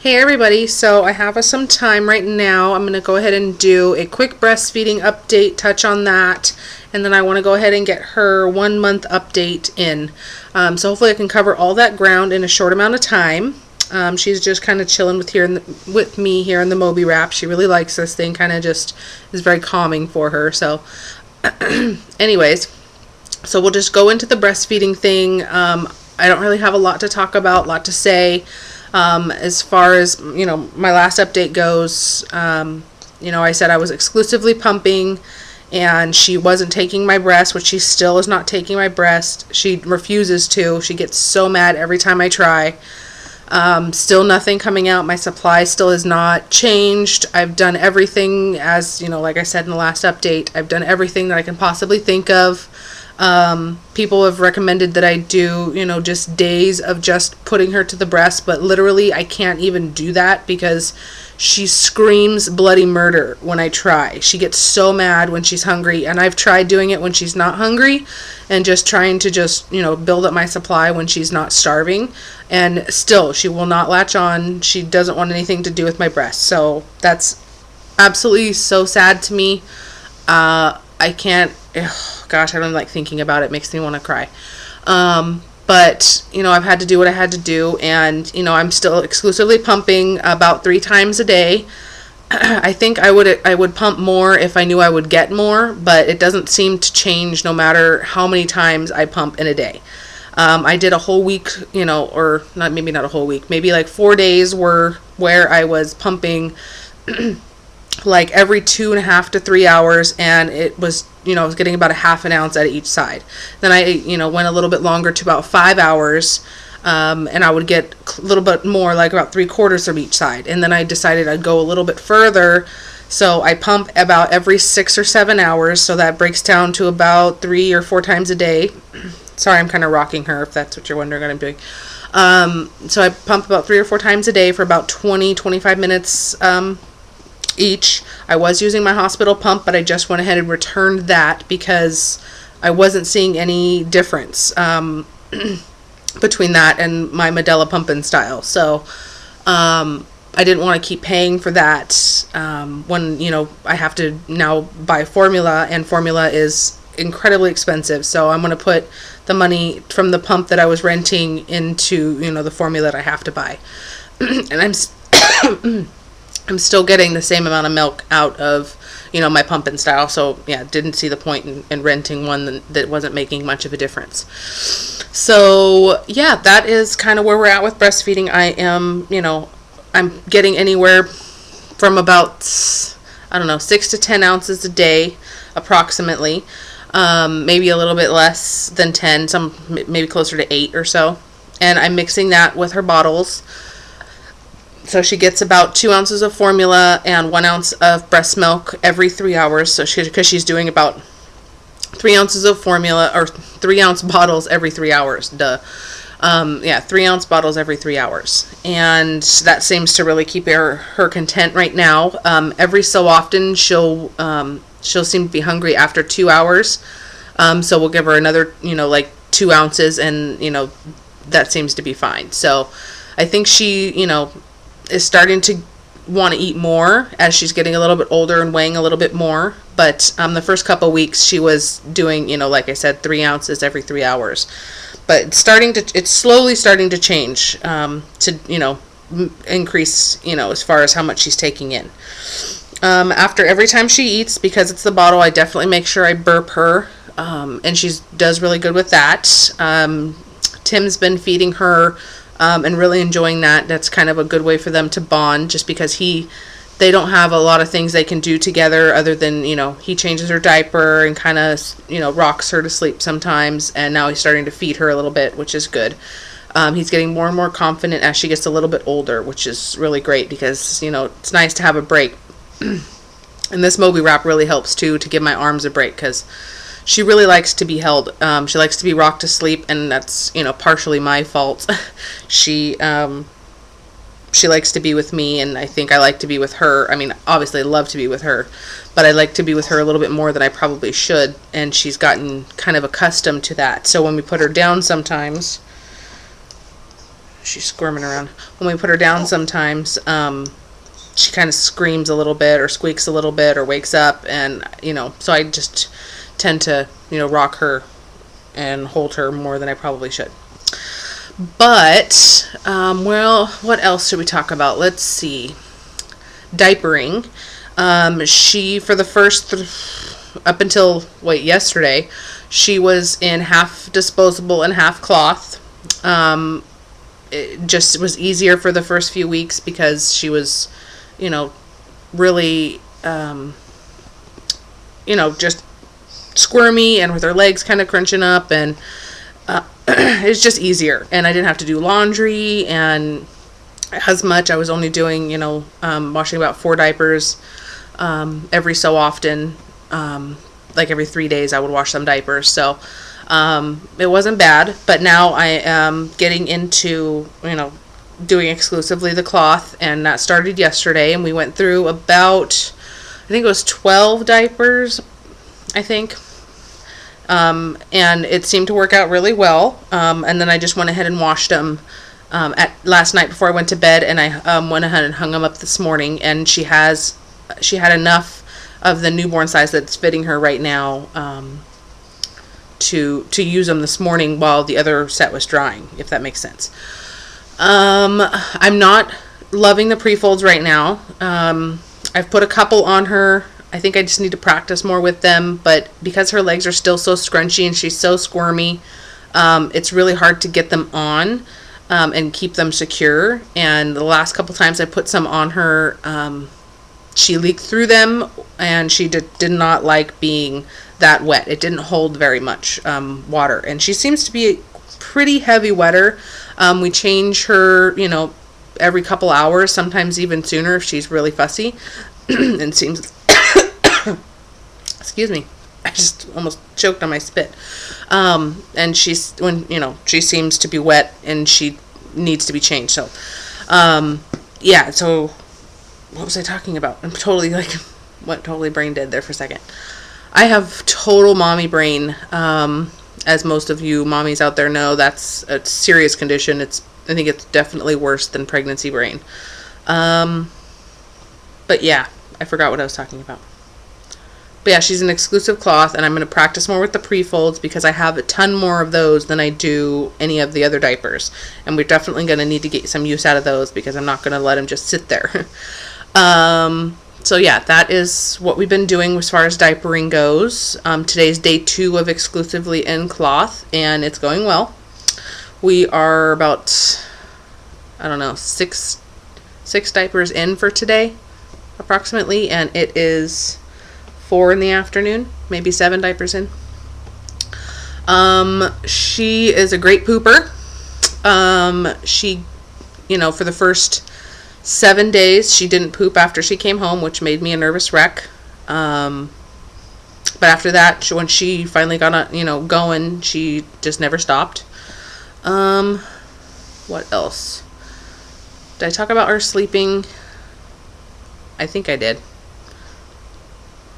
Hey everybody, so I have some time right now. I'm going to go ahead and do a quick breastfeeding update, touch on that, and then I want to go ahead and get her 1 month update in. So hopefully I can cover all that ground in a short amount of time. She's just kind of chilling with me here in the Moby wrap. She really likes this thing, kind of just is very calming for her. So anyways, so we'll just go into the breastfeeding thing. I don't really have a lot to talk about, a lot to say. As far as, my last update goes, I said I was exclusively pumping and she wasn't taking my breast, which she still is not taking my breast. She refuses to. She gets so mad every time I try. Still nothing coming out. My supply still has not changed. I've done everything as, like I said in the last update, I've done everything that I can possibly think of. People have recommended that I do, just days of just putting her to the breast, but literally I can't even do that because she screams bloody murder when I try. She gets so mad when she's hungry, and I've tried doing it when she's not hungry and just trying to build up my supply when she's not starving, and still she will not latch on. She doesn't want anything to do with my breast. So that's absolutely so sad to me. I can't, gosh, I don't like thinking about it. It makes me want to cry. But, I've had to do what I had to do, and, I'm still exclusively pumping about 3 times a day. I think I would pump more if I knew I would get more, but it doesn't seem to change no matter how many times I pump in a day. I did a whole week, or maybe not a whole week, maybe like 4 days where I was pumping like every 2.5 to 3 hours, and it was, I was getting about a half an ounce at each side. Then I, went a little bit longer to about 5 hours, and I would get a little bit more, like about 3/4 of each side. And then I decided I'd go a little bit further, so I pump about every 6 or 7 hours, so that breaks down to about 3 or 4 times a day. Sorry, I'm kind of rocking her, if that's what you're wondering what I'm doing. So I pump about 3 or 4 times a day for about 20-25 minutes, each. I was using my hospital pump, but I just went ahead and returned that because I wasn't seeing any difference between that and my Medela pumping style. So I didn't want to keep paying for that when I have to now buy formula, and formula is incredibly expensive. So I'm going to put the money from the pump that I was renting into the formula that I have to buy. And I'm still getting the same amount of milk out of, my pumping style. So yeah, didn't see the point in renting one that wasn't making much of a difference. So yeah, that is kind of where we're at with breastfeeding. I am, I'm getting anywhere from about, 6 to 10 ounces a day, approximately. Maybe a little bit less than 10, maybe closer to 8 or so. And I'm mixing that with her bottles. So she gets about 2 ounces of formula and 1 ounce of breast milk every 3 hours. So because she's doing about 3 ounces of formula, or 3 ounce bottles every 3 hours. 3 ounce bottles every 3 hours. And that seems to really keep her content right now. Every so often she'll seem to be hungry after 2 hours. So we'll give her another, like 2 ounces, and, that seems to be fine. So I think she, is starting to want to eat more as she's getting a little bit older and weighing a little bit more. But the first couple weeks she was doing, like I said, 3 ounces every 3 hours. But it's slowly starting to change, to, increase, as far as how much she's taking in. After every time she eats, because it's the bottle, I definitely make sure I burp her, and she does really good with that. Tim's been feeding her, and really enjoying that. That's kind of a good way for them to bond, just because they don't have a lot of things they can do together other than, he changes her diaper and kind of, rocks her to sleep sometimes, and now he's starting to feed her a little bit, which is good. He's getting more and more confident as she gets a little bit older, which is really great because, it's nice to have a break. And this Moby wrap really helps too, to give my arms a break, because she really likes to be held. She likes to be rocked to sleep, and that's, partially my fault. She likes to be with me, and I think I like to be with her. I mean, obviously I love to be with her, but I like to be with her a little bit more than I probably should, and she's gotten kind of accustomed to that. So when we put her down sometimes, she's squirming around. When we put her down sometimes, she kind of screams a little bit or squeaks a little bit or wakes up, and, so I just tend to, rock her and hold her more than I probably should. But, well, what else should we talk about? Let's see. Diapering. She, for the first, up until, yesterday, she was in half disposable and half cloth. It just was easier for the first few weeks because she was, really, just squirmy and with her legs kind of crunching up, and it's just easier. And I didn't have to do laundry and as much. I was only doing, washing about 4 diapers every so often. Like every 3 days I would wash some diapers. So it wasn't bad. But now I am getting into, doing exclusively the cloth, and that started yesterday, and we went through about, I think it was 12 diapers, I think. And it seemed to work out really well. And then I just went ahead and washed them at last night before I went to bed, and I went ahead and hung them up this morning, and she had enough of the newborn size that's fitting her right now to use them this morning while the other set was drying, if that makes sense. I'm not loving the pre-folds right now. I've put a couple on her. I think I just need to practice more with them, but because her legs are still so scrunchy and she's so squirmy, it's really hard to get them on and keep them secure. And the last couple times I put some on her, she leaked through them, and she did not like being that wet. It didn't hold very much water, and she seems to be a pretty heavy wetter. We change her, every couple hours, sometimes even sooner if she's really fussy. And seems excuse me, I just almost choked on my spit. And she seems to be wet and she needs to be changed. So yeah, so what was I talking about? I'm totally totally brain dead there for a second. I have total mommy brain. As most of you mommies out there know, that's a serious condition. I think it's definitely worse than pregnancy brain. But yeah, I forgot what I was talking about. But yeah, she's an exclusive cloth, and I'm going to practice more with the pre-folds because I have a ton more of those than I do any of the other diapers. And we're definitely going to need to get some use out of those because I'm not going to let them just sit there. So yeah, that is what we've been doing as far as diapering goes. Today's day 2 of exclusively in cloth, and it's going well. We are about, 6 diapers in for today, approximately, and it is 4 in the afternoon, maybe 7 diapers in. She is a great pooper. She, for the first 7 days, she didn't poop after she came home, which made me a nervous wreck. But after that, when she finally got going, she just never stopped. What else? Did I talk about her sleeping? I think I did.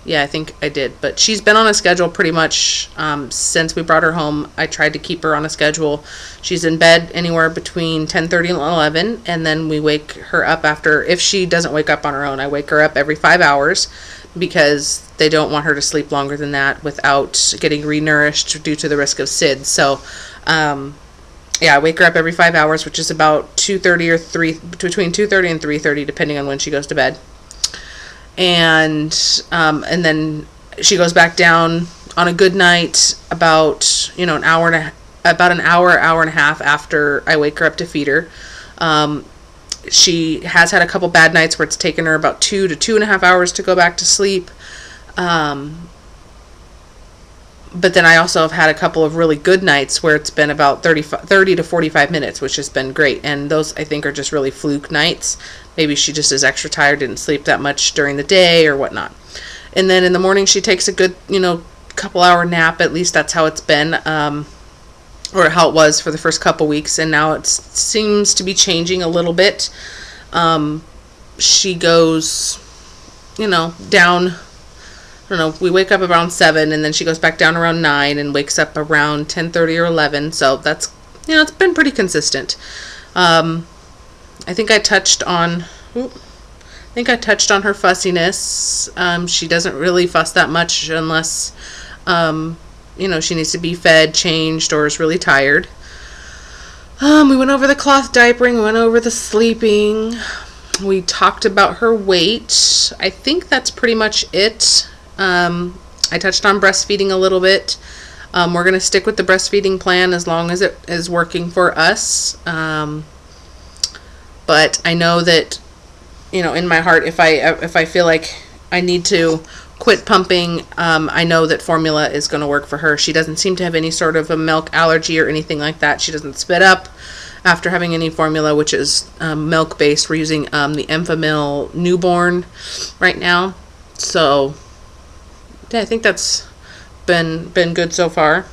Yeah, I think I did. But she's been on a schedule pretty much since we brought her home. I tried to keep her on a schedule. She's in bed anywhere between 10:30 and 11, and then we wake her up after. If she doesn't wake up on her own, I wake her up every 5 hours because they don't want her to sleep longer than that without getting renourished due to the risk of SIDS. So, yeah, I wake her up every 5 hours, which is about 2:30 or 3, between 2:30 and 3:30, depending on when she goes to bed. And then she goes back down on a good night about, an hour and a half after I wake her up to feed her. She has had a couple bad nights where it's taken her about 2 to 2.5 hours to go back to sleep. But then I also have had a couple of really good nights where it's been about 30 to 45 minutes, which has been great. And those, I think, are just really fluke nights. Maybe she just is extra tired, didn't sleep that much during the day or whatnot. And then in the morning, she takes a good, couple hour nap. At least that's how it's been, or how it was for the first couple weeks. And now it seems to be changing a little bit. She goes, down. I don't know, we wake up around 7, and then she goes back down around 9 and wakes up around 10:30 or 11. So that's, it's been pretty consistent. I think I touched on her fussiness. She doesn't really fuss that much unless, she needs to be fed, changed, or is really tired. We went over the cloth diapering, we went over the sleeping. We talked about her weight. I think that's pretty much it. I touched on breastfeeding a little bit. We're going to stick with the breastfeeding plan as long as it is working for us. But I know that, in my heart, if I feel like I need to quit pumping, I know that formula is going to work for her. She doesn't seem to have any sort of a milk allergy or anything like that. She doesn't spit up after having any formula, which is milk-based. We're using the Enfamil newborn right now. So, yeah, I think that's been good so far.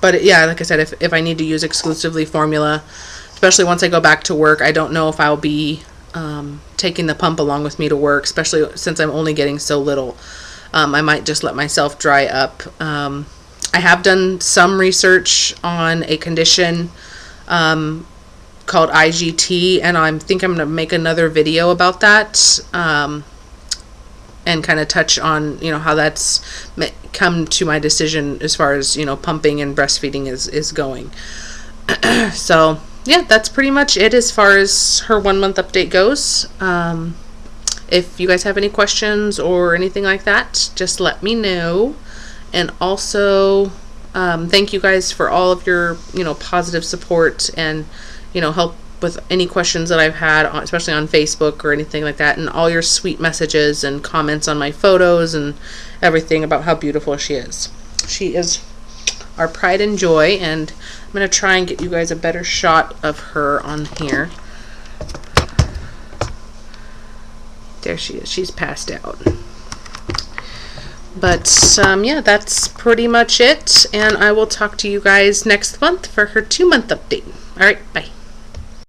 But, yeah, like I said, if I need to use exclusively formula, especially once I go back to work, I don't know if I'll be taking the pump along with me to work, especially since I'm only getting so little. I might just let myself dry up. I have done some research on a condition called IGT, and I think I'm going to make another video about that, and kind of touch on, how that's come to my decision as far as, pumping and breastfeeding is going. So, yeah, that's pretty much it as far as her 1 month update goes. If you guys have any questions or anything like that, just let me know. And also, thank you guys for all of your, positive support and, help with any questions that I've had, especially on Facebook or anything like that, and all your sweet messages and comments on my photos and everything about how beautiful she is. She is our pride and joy, and I'm going to try and get you guys a better shot of her on here. There she is. She's passed out. But, yeah, that's pretty much it, and I will talk to you guys next month for her 2 month update. All right, bye.